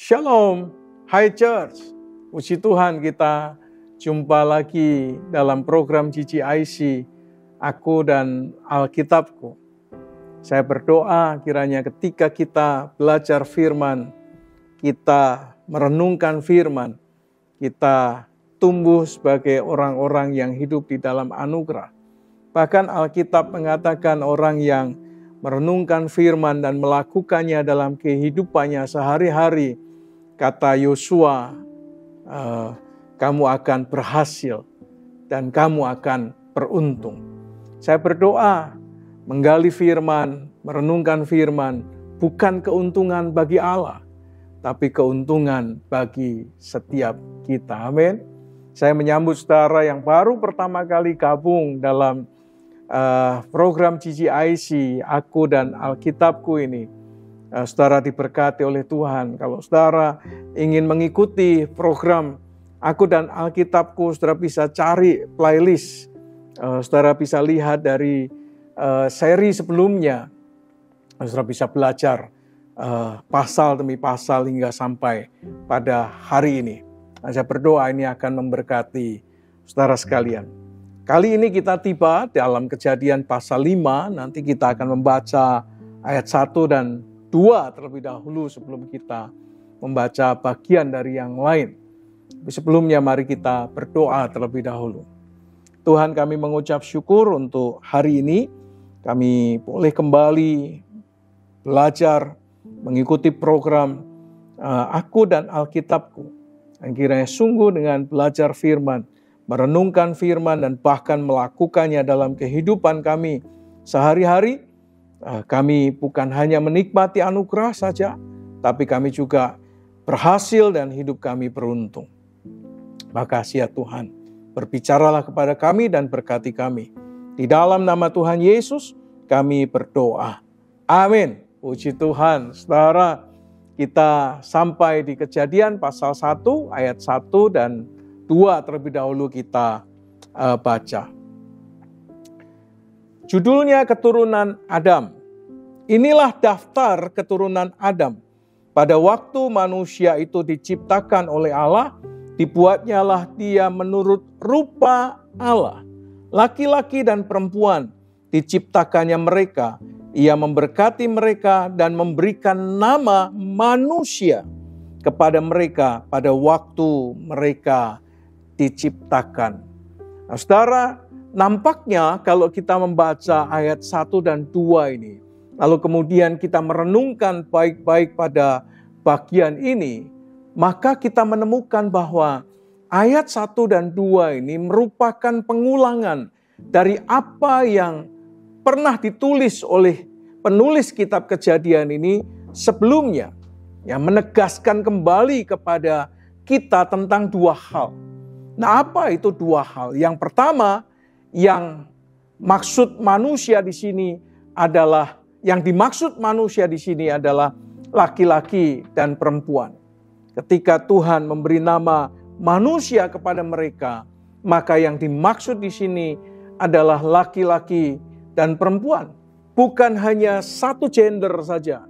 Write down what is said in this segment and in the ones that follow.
Shalom, Hai Church. Puji Tuhan kita jumpa lagi dalam program GGIC, Aku dan Alkitabku. Saya berdoa kiranya ketika kita belajar firman, kita merenungkan firman, kita tumbuh sebagai orang-orang yang hidup di dalam anugerah. Bahkan Alkitab mengatakan orang yang merenungkan firman dan melakukannya dalam kehidupannya sehari-hari, kata Yosua, kamu akan berhasil dan kamu akan beruntung. Saya berdoa menggali firman, merenungkan firman, bukan keuntungan bagi Allah, tapi keuntungan bagi setiap kita. Amin. Saya menyambut saudara yang baru pertama kali gabung dalam program GGIC, Aku dan Alkitabku ini. Saudara diberkati oleh Tuhan. Kalau saudara ingin mengikuti program Aku dan Alkitabku, saudara bisa cari playlist. Saudara bisa lihat dari seri sebelumnya. Saudara bisa belajar pasal demi pasal hingga sampai pada hari ini. Saya berdoa ini akan memberkati saudara sekalian. Kali ini kita tiba dalam Kejadian pasal 5. Nanti kita akan membaca ayat 1 dan 2 terlebih dahulu sebelum kita membaca bagian dari yang lain. Sebelumnya mari kita berdoa terlebih dahulu. Tuhan, kami mengucap syukur untuk hari ini. Kami boleh kembali belajar mengikuti program Aku dan Alkitabku. Dan kiranya sungguh dengan belajar firman, merenungkan firman dan bahkan melakukannya dalam kehidupan kami sehari-hari, kami bukan hanya menikmati anugerah saja, tapi kami juga berhasil dan hidup kami beruntung. Makasih ya Tuhan, berbicaralah kepada kami dan berkati kami. Di dalam nama Tuhan Yesus kami berdoa. Amin. Puji Tuhan. Saudara, kita sampai di Kejadian pasal 1 ayat 1 dan 2 terlebih dahulu kita baca. Judulnya Keturunan Adam. Inilah daftar keturunan Adam. Pada waktu manusia itu diciptakan oleh Allah, dibuatnyalah dia menurut rupa Allah. Laki-laki dan perempuan diciptakannya mereka. Ia memberkati mereka dan memberikan nama manusia kepada mereka pada waktu mereka diciptakan. Nah, saudara, nampaknya kalau kita membaca ayat 1 dan 2 ini, lalu kemudian kita merenungkan baik-baik pada bagian ini, maka kita menemukan bahwa ayat 1 dan 2 ini merupakan pengulangan dari apa yang pernah ditulis oleh penulis kitab Kejadian ini sebelumnya, yang menegaskan kembali kepada kita tentang dua hal. Nah, apa itu dua hal? Yang pertama, yang dimaksud manusia di sini adalah laki-laki dan perempuan. Ketika Tuhan memberi nama manusia kepada mereka, maka yang dimaksud di sini adalah laki-laki dan perempuan. Bukan hanya satu gender saja,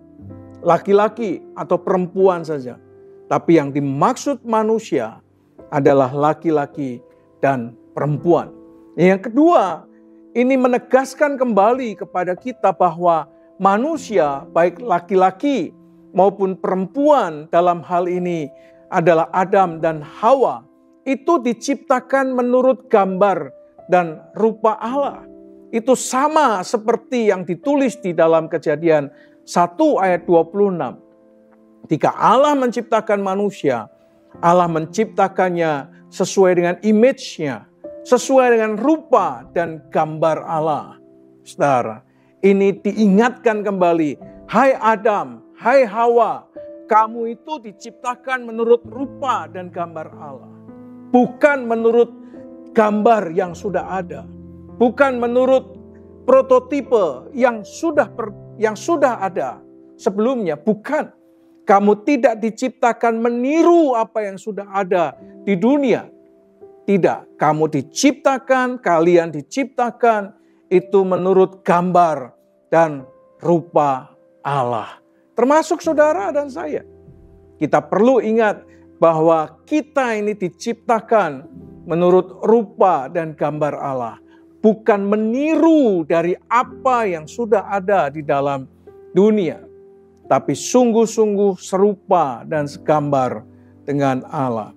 laki-laki atau perempuan saja. Tapi yang dimaksud manusia adalah laki-laki dan perempuan. Yang kedua, ini menegaskan kembali kepada kita bahwa manusia, baik laki-laki maupun perempuan dalam hal ini adalah Adam dan Hawa, itu diciptakan menurut gambar dan rupa Allah. Itu sama seperti yang ditulis di dalam Kejadian 1 ayat 26. Ketika Allah menciptakan manusia, Allah menciptakannya sesuai dengan image-nya, sesuai dengan rupa dan gambar Allah. Saudara, ini diingatkan kembali, hai Adam, hai Hawa, kamu itu diciptakan menurut rupa dan gambar Allah. Bukan menurut gambar yang sudah ada. Bukan menurut prototipe yang sudah ada sebelumnya. Bukan. Kamu tidak diciptakan meniru apa yang sudah ada di dunia. Tidak. Kamu diciptakan, kalian diciptakan itu menurut gambar dan rupa Allah. Termasuk saudara dan saya. Kita perlu ingat bahwa kita ini diciptakan menurut rupa dan gambar Allah. Bukan meniru dari apa yang sudah ada di dalam dunia, tapi sungguh-sungguh serupa dan segambar dengan Allah.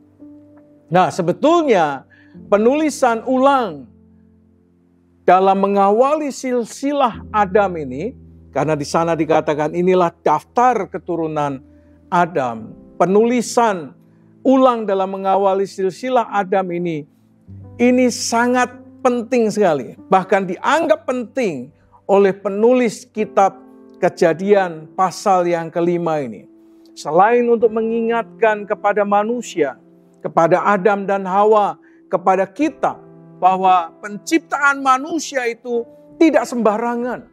Nah, sebetulnya penulisan ulang dalam mengawali silsilah Adam ini, karena di sana dikatakan inilah daftar keturunan Adam. Penulisan ulang dalam mengawali silsilah Adam ini sangat penting sekali. Bahkan dianggap penting oleh penulis kitab Kejadian pasal yang kelima ini. Selain untuk mengingatkan kepada manusia, kepada Adam dan Hawa, kepada kita, bahwa penciptaan manusia itu tidak sembarangan.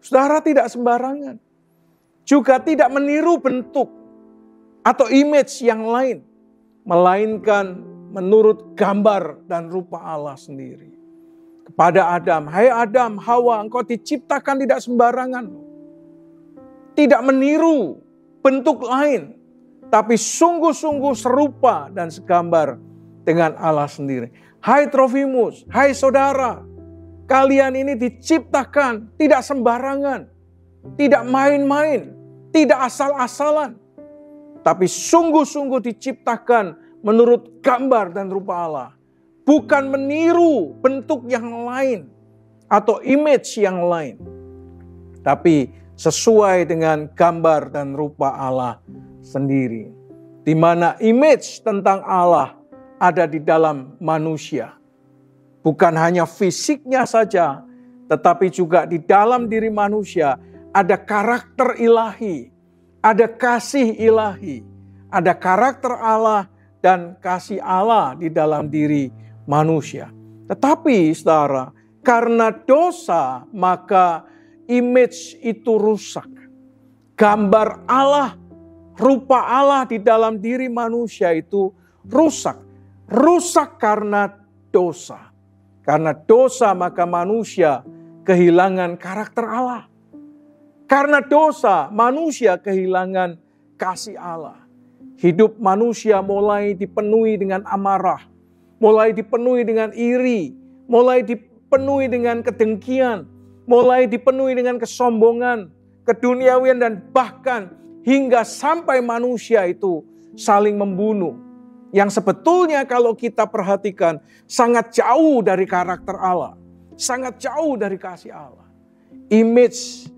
Saudara, tidak sembarangan. Juga tidak meniru bentuk atau image yang lain, melainkan menurut gambar dan rupa Allah sendiri. Kepada Adam, hai Adam, Hawa, engkau diciptakan tidak sembarangan. Tidak meniru bentuk lain, tapi sungguh-sungguh serupa dan segambar dengan Allah sendiri. Hai Trofimus, hai saudara, kalian ini diciptakan tidak sembarangan, tidak main-main, tidak asal-asalan, tapi sungguh-sungguh diciptakan menurut gambar dan rupa Allah. Bukan meniru bentuk yang lain atau image yang lain, tapi sesuai dengan gambar dan rupa Allah sendiri. Di mana image tentang Allah ada di dalam manusia. Bukan hanya fisiknya saja, tetapi juga di dalam diri manusia ada karakter ilahi, ada kasih ilahi, ada karakter Allah dan kasih Allah di dalam diri manusia. Tetapi saudara, karena dosa maka image itu rusak. Gambar Allah, rupa Allah di dalam diri manusia itu rusak. Rusak karena dosa. Karena dosa maka manusia kehilangan karakter Allah. Karena dosa manusia kehilangan kasih Allah. Hidup manusia mulai dipenuhi dengan amarah, mulai dipenuhi dengan iri, mulai dipenuhi dengan kedengkian, mulai dipenuhi dengan kesombongan, keduniawian, dan bahkan hingga sampai manusia itu saling membunuh. Yang sebetulnya kalau kita perhatikan sangat jauh dari karakter Allah, sangat jauh dari kasih Allah. Image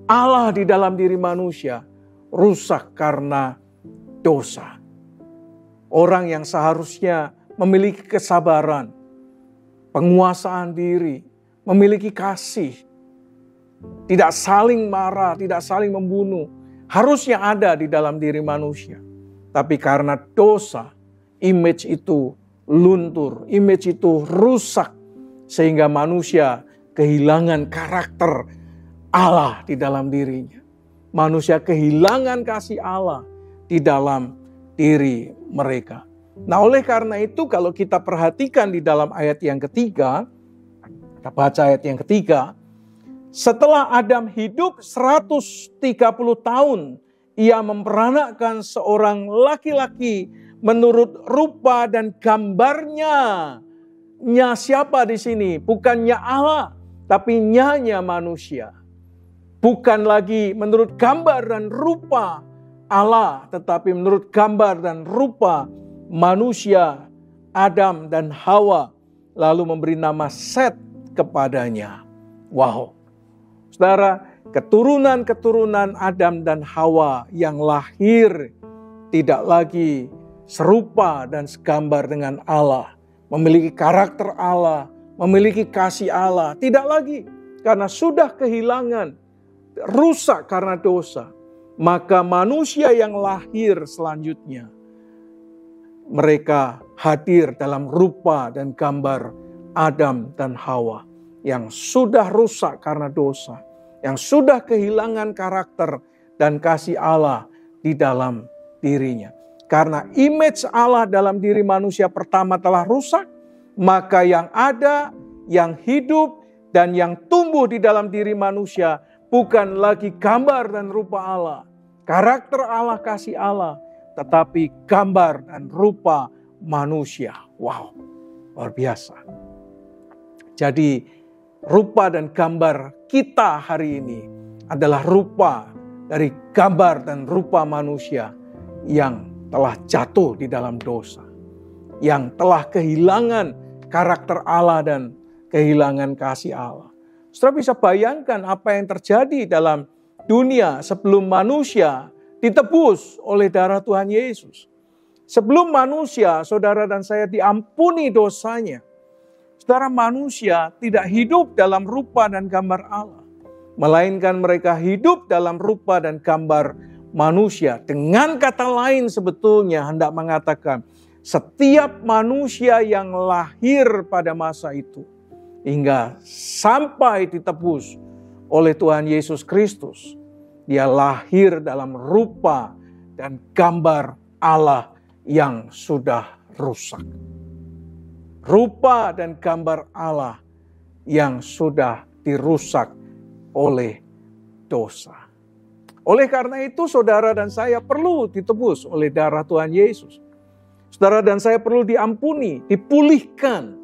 Allah di dalam diri manusia rusak karena dosa. Orang yang seharusnya memiliki kesabaran, penguasaan diri, memiliki kasih, tidak saling marah, tidak saling membunuh, harusnya ada di dalam diri manusia. Tapi karena dosa, image itu luntur, image itu rusak, sehingga manusia kehilangan karakter Allah di dalam dirinya. Manusia kehilangan kasih Allah di dalam diri mereka. Nah, oleh karena itu kalau kita perhatikan di dalam ayat yang ketiga, kita baca ayat yang ketiga, setelah Adam hidup 130 tahun, ia memperanakkan seorang laki-laki menurut rupa dan gambarnya. Nya siapa di sini? Bukannya Allah, tapi nyanya manusia. Bukan lagi menurut gambar dan rupa Allah, tetapi menurut gambar dan rupa manusia, Adam dan Hawa, lalu memberi nama Set kepadanya. Wow. Saudara, keturunan-keturunan Adam dan Hawa yang lahir tidak lagi serupa dan segambar dengan Allah, memiliki karakter Allah, memiliki kasih Allah, tidak lagi, karena sudah kehilangan, rusak karena dosa. Maka manusia yang lahir selanjutnya, mereka hadir dalam rupa dan gambar Adam dan Hawa yang sudah rusak karena dosa, yang sudah kehilangan karakter dan kasih Allah di dalam dirinya. Karena image Allah dalam diri manusia pertama telah rusak, maka yang ada, yang hidup, dan yang tumbuh di dalam diri manusia bukan lagi gambar dan rupa Allah. karakter Allah, kasih Allah, tetapi gambar dan rupa manusia. Wow, luar biasa. Jadi rupa dan gambar kita hari ini adalah rupa dari gambar dan rupa manusia yang telah jatuh di dalam dosa, yang telah kehilangan karakter Allah dan kehilangan kasih Allah. Saudara bisa bayangkan apa yang terjadi dalam dunia sebelum manusia ditebus oleh darah Tuhan Yesus. Sebelum manusia, saudara dan saya diampuni dosanya, saudara, manusia tidak hidup dalam rupa dan gambar Allah, melainkan mereka hidup dalam rupa dan gambar manusia. Dengan kata lain sebetulnya hendak mengatakan, setiap manusia yang lahir pada masa itu, hingga sampai ditebus oleh Tuhan Yesus Kristus, dia lahir dalam rupa dan gambar Allah yang sudah rusak. Rupa dan gambar Allah yang sudah dirusak oleh dosa. Oleh karena itu saudara dan saya perlu ditebus oleh darah Tuhan Yesus. Saudara dan saya perlu diampuni, dipulihkan,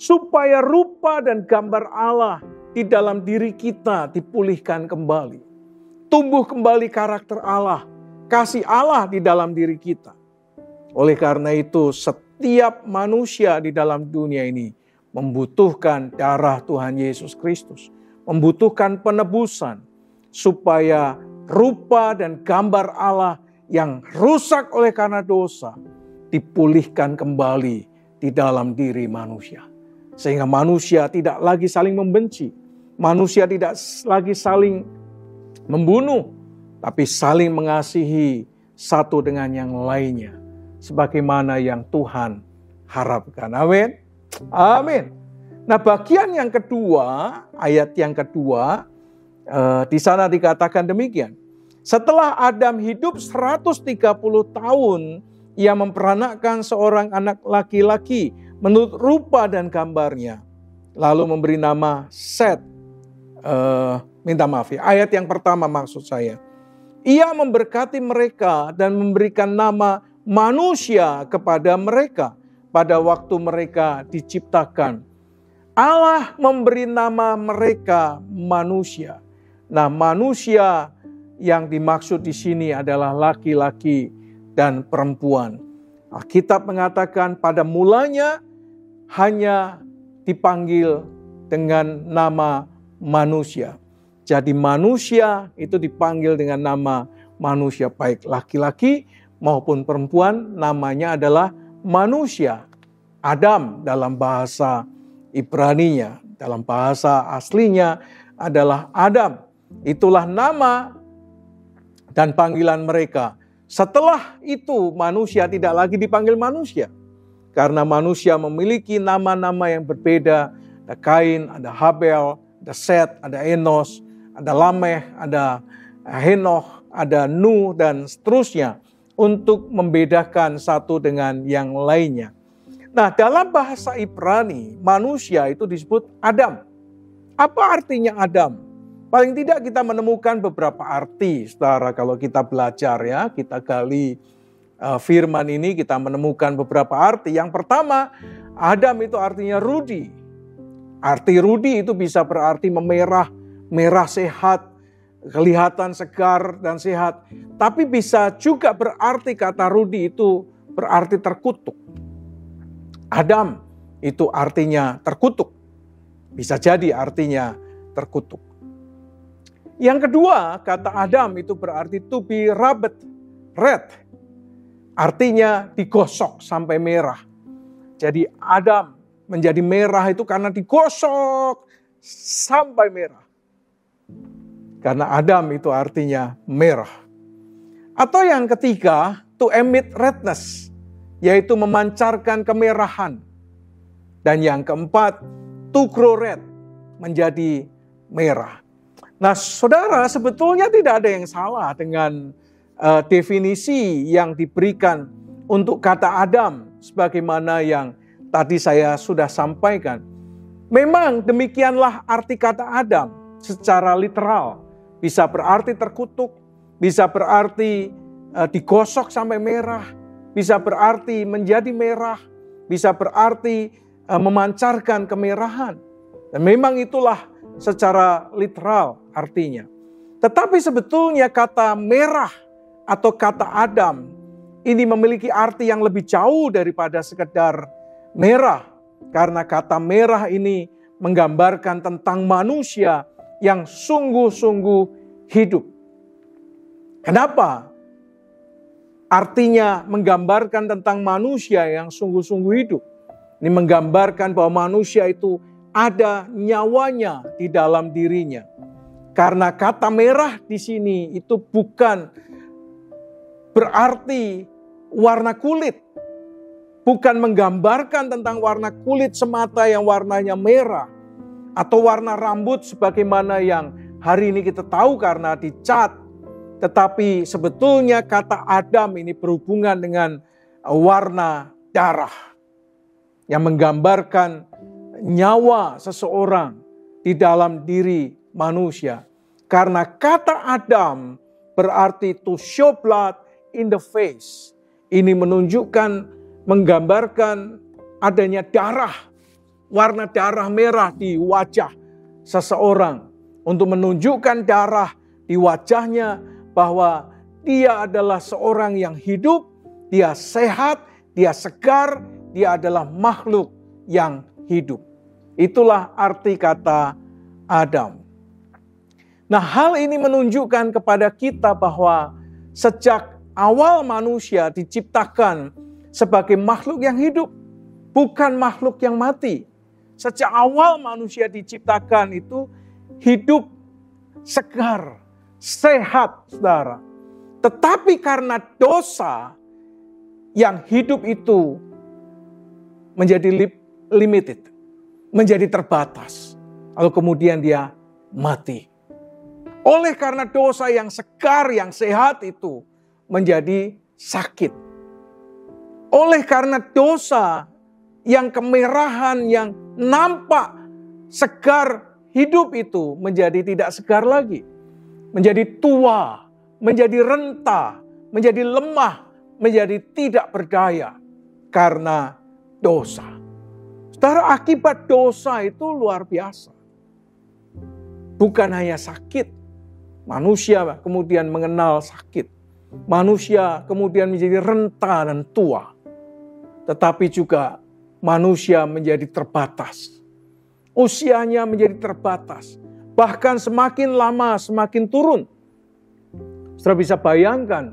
supaya rupa dan gambar Allah di dalam diri kita dipulihkan kembali. Tumbuh kembali karakter Allah, kasih Allah di dalam diri kita. Oleh karena itu setiap manusia di dalam dunia ini membutuhkan darah Tuhan Yesus Kristus. Membutuhkan penebusan supaya rupa dan gambar Allah yang rusak oleh karena dosa dipulihkan kembali di dalam diri manusia. Sehingga manusia tidak lagi saling membenci. Manusia tidak lagi saling membunuh. Tapi saling mengasihi satu dengan yang lainnya. Sebagaimana yang Tuhan harapkan. Amin. Amin. Nah, bagian yang kedua, ayat yang kedua, di sana dikatakan demikian. Setelah Adam hidup 130 tahun, ia memperanakkan seorang anak laki-laki menurut rupa dan gambarnya. Lalu memberi nama Set. Ayat yang pertama maksud saya. Ia memberkati mereka dan memberikan nama manusia kepada mereka pada waktu mereka diciptakan. Allah memberi nama mereka manusia. Nah, manusia yang dimaksud di sini adalah laki-laki dan perempuan. Alkitab mengatakan pada mulanya hanya dipanggil dengan nama manusia. Jadi manusia itu dipanggil dengan nama manusia, baik laki-laki maupun perempuan, namanya adalah manusia. Adam dalam bahasa Ibraninya, dalam bahasa aslinya adalah Adam. Itulah nama dan panggilan mereka. Setelah itu manusia tidak lagi dipanggil manusia. Karena manusia memiliki nama-nama yang berbeda. Ada Kain, ada Habel, ada Set, ada Enos, ada Lameh, ada Henoch, ada Nuh, dan seterusnya. Untuk membedakan satu dengan yang lainnya. Nah, dalam bahasa Ibrani, manusia itu disebut Adam. Apa artinya Adam? Paling tidak kita menemukan beberapa arti, saudara, kalau kita belajar ya, kita gali firman ini, kita menemukan beberapa arti. Yang pertama, Adam itu artinya rudi. Arti rudi itu bisa berarti memerah, merah sehat, kelihatan segar dan sehat. Tapi bisa juga berarti kata rudi itu berarti terkutuk. Adam itu artinya terkutuk. Bisa jadi artinya terkutuk. Yang kedua, kata Adam itu berarti to be rubbed red. Artinya digosok sampai merah. Jadi Adam menjadi merah itu karena digosok sampai merah. Karena Adam itu artinya merah. Atau yang ketiga, to emit redness, yaitu memancarkan kemerahan. Dan yang keempat, to grow red, menjadi merah. Nah, saudara, sebetulnya tidak ada yang salah dengan definisi yang diberikan untuk kata Adam, sebagaimana yang tadi saya sudah sampaikan. Memang demikianlah arti kata Adam secara literal. Bisa berarti terkutuk, bisa berarti digosok sampai merah, bisa berarti menjadi merah, bisa berarti memancarkan kemerahan. Dan memang itulah secara literal artinya. Tetapi sebetulnya kata merah atau kata Adam ini memiliki arti yang lebih jauh daripada sekedar merah. Karena kata merah ini menggambarkan tentang manusia yang sungguh-sungguh hidup. Kenapa? Artinya menggambarkan tentang manusia yang sungguh-sungguh hidup. Ini menggambarkan bahwa manusia itu ada nyawanya di dalam dirinya. Karena kata merah di sini itu bukan berarti warna kulit. Bukan menggambarkan tentang warna kulit semata yang warnanya merah. Atau warna rambut sebagaimana yang hari ini kita tahu karena dicat. Tetapi sebetulnya kata Adam ini berhubungan dengan warna darah. Yang menggambarkan nyawa seseorang di dalam diri manusia. Karena kata Adam berarti to show blood in the face. Ini menunjukkan, menggambarkan adanya darah. Warna darah merah di wajah seseorang. Untuk menunjukkan darah di wajahnya bahwa dia adalah seorang yang hidup, dia sehat, dia segar, dia adalah makhluk yang hidup. Itulah arti kata Adam. Nah, hal ini menunjukkan kepada kita bahwa sejak awal manusia diciptakan sebagai makhluk yang hidup, bukan makhluk yang mati. Sejak awal manusia diciptakan itu hidup, segar, sehat, saudara. Tetapi karena dosa, yang hidup itu menjadi limited, menjadi terbatas. Lalu kemudian dia mati. Oleh karena dosa, yang segar, yang sehat itu menjadi sakit. Oleh karena dosa, yang kemerahan, yang nampak segar hidup itu menjadi tidak segar lagi. Menjadi tua, menjadi renta, menjadi lemah, menjadi tidak berdaya karena dosa. Saudara, akibat dosa itu luar biasa. Bukan hanya sakit. Manusia kemudian mengenal sakit. Manusia kemudian menjadi renta dan tua. Tetapi juga manusia menjadi terbatas. Usianya menjadi terbatas. Bahkan semakin lama semakin turun. Saudara bisa bayangkan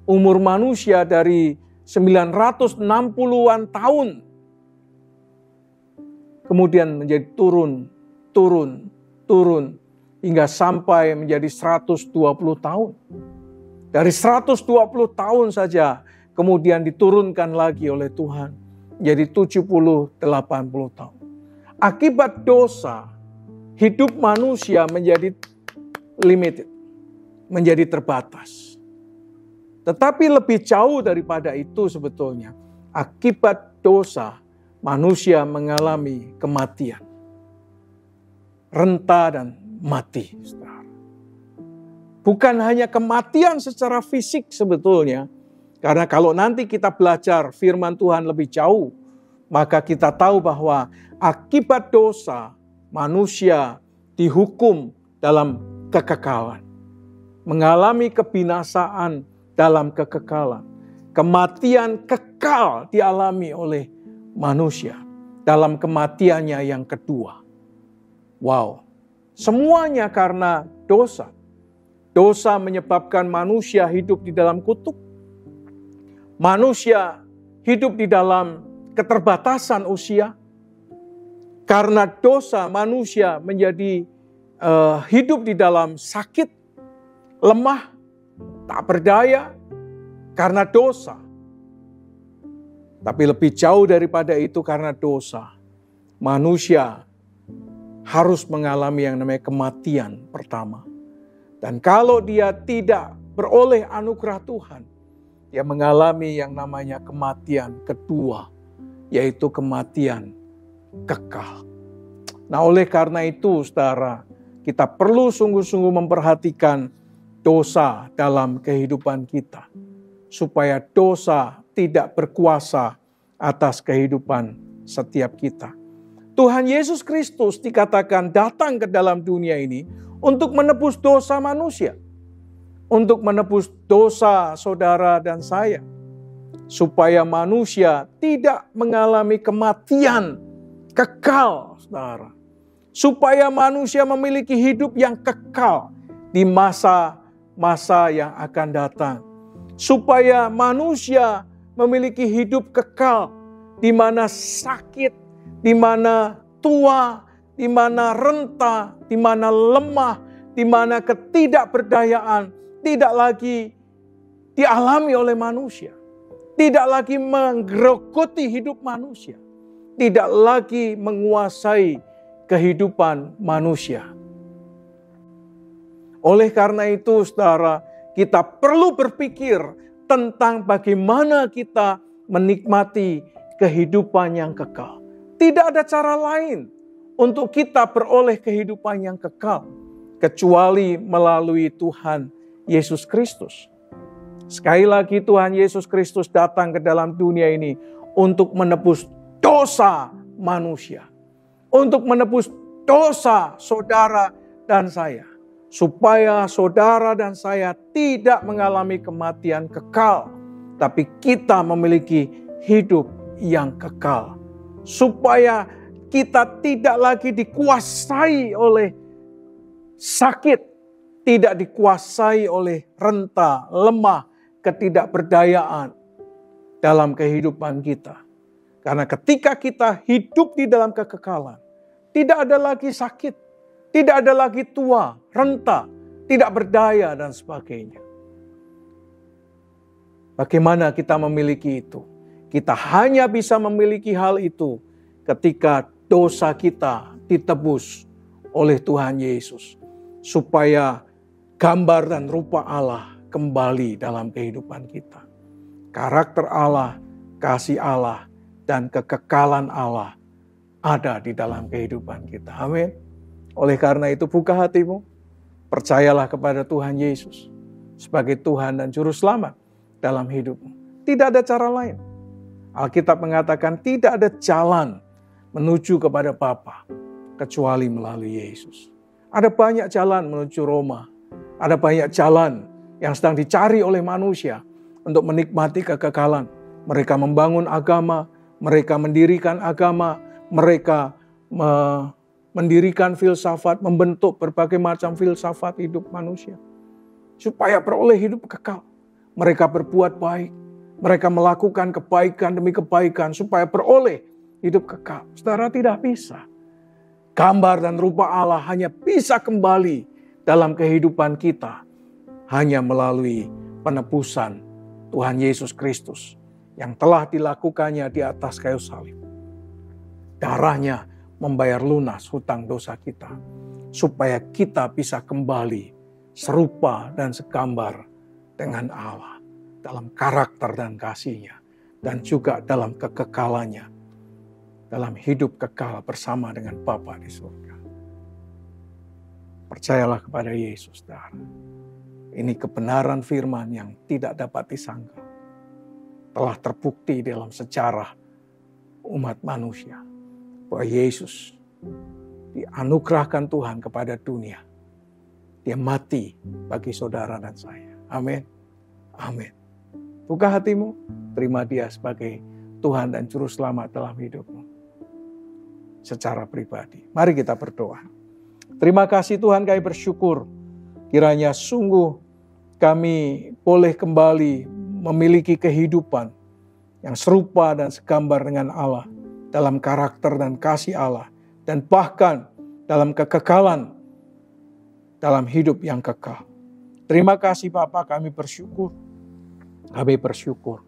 umur manusia dari 960-an tahun. Kemudian menjadi turun. Hingga sampai menjadi 120 tahun. Dari 120 tahun saja kemudian diturunkan lagi oleh Tuhan. Jadi 70-80 tahun. Akibat dosa, hidup manusia menjadi limited, menjadi terbatas. Tetapi lebih jauh daripada itu sebetulnya. Akibat dosa, manusia mengalami kematian. Renta dan mati. Bukan hanya kematian secara fisik sebetulnya. Karena kalau nanti kita belajar firman Tuhan lebih jauh, maka kita tahu bahwa akibat dosa, manusia dihukum dalam kekekalan. Mengalami kebinasaan dalam kekekalan. Kematian kekal dialami oleh manusia dalam kematiannya yang kedua. Wow, semuanya karena dosa. Dosa menyebabkan manusia hidup di dalam kutuk. Manusia hidup di dalam keterbatasan usia. Karena dosa manusia menjadi hidup di dalam sakit, lemah, tak berdaya karena dosa. Tapi lebih jauh daripada itu karena dosa. Manusia harus mengalami yang namanya kematian pertama. Dan kalau dia tidak beroleh anugerah Tuhan, dia mengalami yang namanya kematian kedua, yaitu kematian kekal. Nah, oleh karena itu, saudara, kita perlu sungguh-sungguh memperhatikan dosa dalam kehidupan kita, supaya dosa tidak berkuasa atas kehidupan setiap kita. Tuhan Yesus Kristus dikatakan datang ke dalam dunia ini untuk menebus dosa manusia, untuk menebus dosa saudara dan saya, supaya manusia tidak mengalami kematian kekal, saudara. Supaya manusia memiliki hidup yang kekal di masa-masa yang akan datang. Supaya manusia memiliki hidup kekal di mana sakit, di mana tua, di mana renta, di mana lemah, di mana ketidakberdayaan tidak lagi dialami oleh manusia. Tidak lagi menggerogoti hidup manusia. Tidak lagi menguasai kehidupan manusia. Oleh karena itu, saudara, kita perlu berpikir tentang bagaimana kita menikmati kehidupan yang kekal. Tidak ada cara lain untuk kita beroleh kehidupan yang kekal kecuali melalui Tuhan Yesus Kristus. Sekali lagi, Tuhan Yesus Kristus datang ke dalam dunia ini untuk menebus dosa manusia, untuk menebus dosa saudara dan saya, supaya saudara dan saya tidak mengalami kematian kekal, tapi kita memiliki hidup yang kekal. Supaya kita tidak lagi dikuasai oleh sakit, tidak dikuasai oleh renta, lemah, ketidakberdayaan dalam kehidupan kita. Karena ketika kita hidup di dalam kekekalan, tidak ada lagi sakit, tidak ada lagi tua, renta, tidak berdaya dan sebagainya. Bagaimana kita memiliki itu? Kita hanya bisa memiliki hal itu ketika dosa kita ditebus oleh Tuhan Yesus. Supaya gambar dan rupa Allah kembali dalam kehidupan kita. Karakter Allah, kasih Allah, dan kekekalan Allah ada di dalam kehidupan kita. Amin. Oleh karena itu buka hatimu, percayalah kepada Tuhan Yesus sebagai Tuhan dan Juru Selamat dalam hidupmu. Tidak ada cara lain. Alkitab mengatakan tidak ada jalan menuju kepada Bapa kecuali melalui Yesus. Ada banyak jalan menuju Roma. Ada banyak jalan yang sedang dicari oleh manusia untuk menikmati kekekalan. Mereka membangun agama, mereka mendirikan agama, mereka mendirikan filsafat, membentuk berbagai macam filsafat hidup manusia. Supaya beroleh hidup kekal. Mereka berbuat baik, mereka melakukan kebaikan demi kebaikan supaya beroleh hidup kekal. Saudara, tidak bisa. Gambar dan rupa Allah hanya bisa kembali dalam kehidupan kita hanya melalui penebusan Tuhan Yesus Kristus yang telah dilakukannya di atas kayu salib. Darahnya membayar lunas hutang dosa kita supaya kita bisa kembali serupa dan segambar dengan Allah dalam karakter dan kasih-Nya dan juga dalam kekekalannya, dalam hidup kekal bersama dengan Bapa di surga. Percayalah kepada Yesus, saudara. Ini kebenaran firman yang tidak dapat disangkal. Telah terbukti dalam sejarah umat manusia bahwa Yesus dianugerahkan Tuhan kepada dunia. Dia mati bagi saudara dan saya. Amin. Amin. Buka hatimu, terima Dia sebagai Tuhan dan Juru Selamat dalam hidupmu. Secara pribadi. Mari kita berdoa. Terima kasih Tuhan, kami bersyukur. Kiranya sungguh kami boleh kembali memiliki kehidupan yang serupa dan segambar dengan Allah. Dalam karakter dan kasih Allah. Dan bahkan dalam kekekalan. Dalam hidup yang kekal. Terima kasih Bapa, kami bersyukur. Kami bersyukur.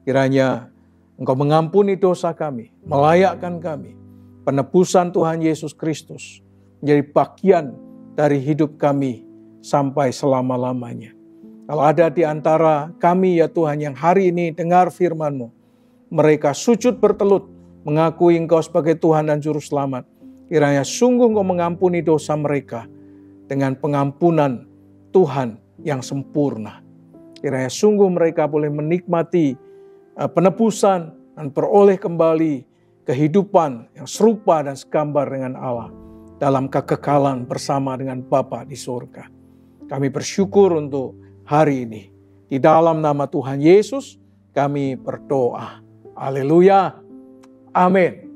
Kiranya Engkau mengampuni dosa kami. Melayakkan kami. Penebusan Tuhan Yesus Kristus menjadi bagian dari hidup kami sampai selama-lamanya. Kalau ada di antara kami ya Tuhan yang hari ini dengar firman-Mu, mereka sujud bertelut mengakui Engkau sebagai Tuhan dan Juru Selamat. Kiranya sungguh Engkau mengampuni dosa mereka dengan pengampunan Tuhan yang sempurna. Kiranya sungguh mereka boleh menikmati penebusan dan peroleh kembali kehidupan yang serupa dan segambar dengan Allah dalam kekekalan bersama dengan Bapa di surga. Kami bersyukur untuk hari ini. Di dalam nama Tuhan Yesus kami berdoa. Haleluya. Amin.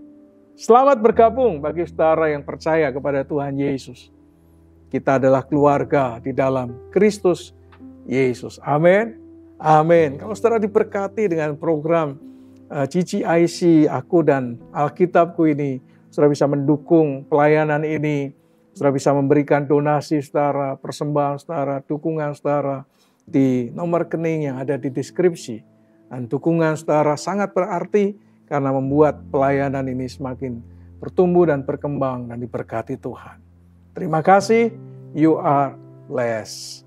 Selamat bergabung bagi saudara yang percaya kepada Tuhan Yesus. Kita adalah keluarga di dalam Kristus Yesus. Amin. Amin. Kalau saudara diberkati dengan program GCIC, aku dan Alkitabku ini, saudara bisa mendukung pelayanan ini, saudara bisa memberikan donasi saudara, persembahan saudara, dukungan saudara di nomor rekening yang ada di deskripsi. Dan dukungan saudara sangat berarti karena membuat pelayanan ini semakin bertumbuh dan berkembang dan diberkati Tuhan. Terima kasih. You are blessed.